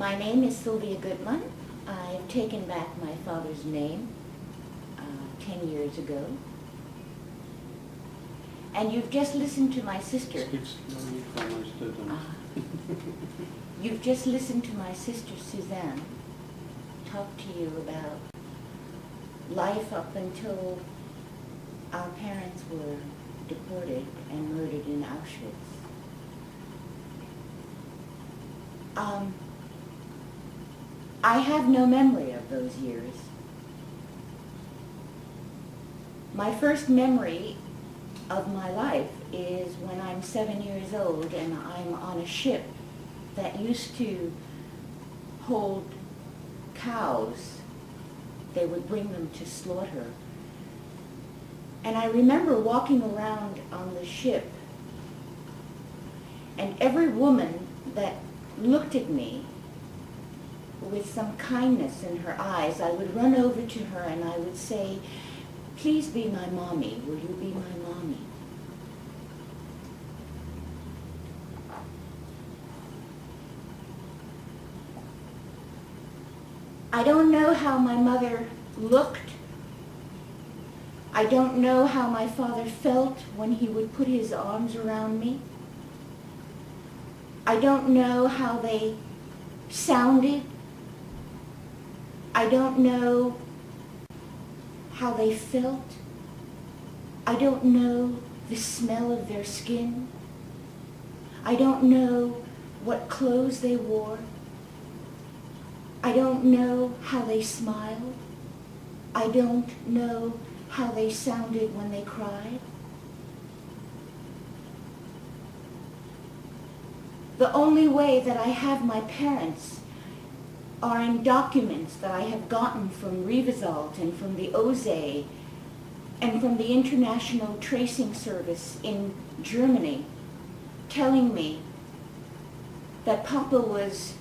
My name is Sylvia Goodman. I've taken back my father's name 10 years ago. And you've just listened to my sister. You've just listened to my sister Suzanne talk to you about life up until our parents were deported and murdered in Auschwitz. I have no memory of those years. My first memory of my life is when I'm 7 years old and I'm on a ship that used to hold cows. They would bring them to slaughter. And I remember walking around on the ship, and every woman that looked at me with some kindness in her eyes, I would run over to her and I would say, "Please be my mommy. Will you be my mommy?" I don't know how my mother looked. I don't know how my father felt when he would put his arms around me. I don't know how they sounded. I don't know how they felt. I don't know the smell of their skin. I don't know what clothes they wore. I don't know how they smiled. I don't know how they sounded when they cried. The only way that I have my parents are in documents that I have gotten from Rivelates and from the OSE and from the International Tracing Service in Germany, telling me that Papa was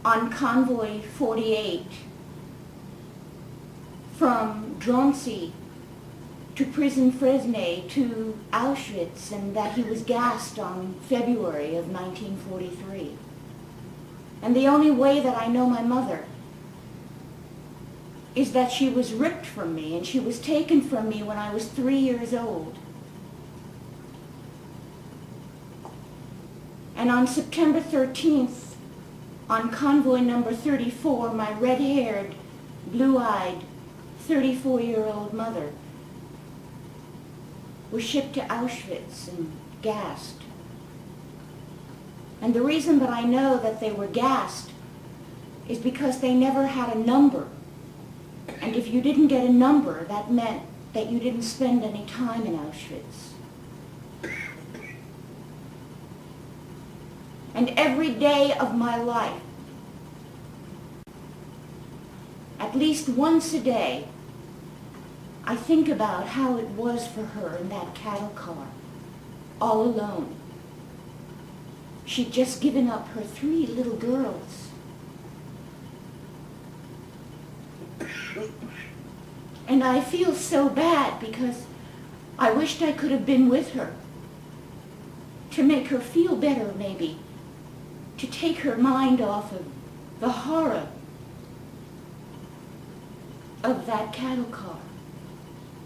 on Convoy 48 from Drancy to Prison Fresnay to Auschwitz, and that he was gassed on February of 1943. And the only way that I know my mother is that she was ripped from me, and she was taken from me when I was 3 years old. And on September 13th, on convoy number 34, my red-haired, blue-eyed, 34-year-old mother was shipped to Auschwitz and gassed. And the reason that I know that they were gassed is because they never had a number. And if you didn't get a number, that meant that you didn't spend any time in Auschwitz. And every day of my life, at least once a day, I think about how it was for her in that cattle car, all alone. She'd just given up her 3 little girls. And I feel so bad because I wished I could have been with her, to make her feel better maybe, to take her mind off of the horror of that cattle car.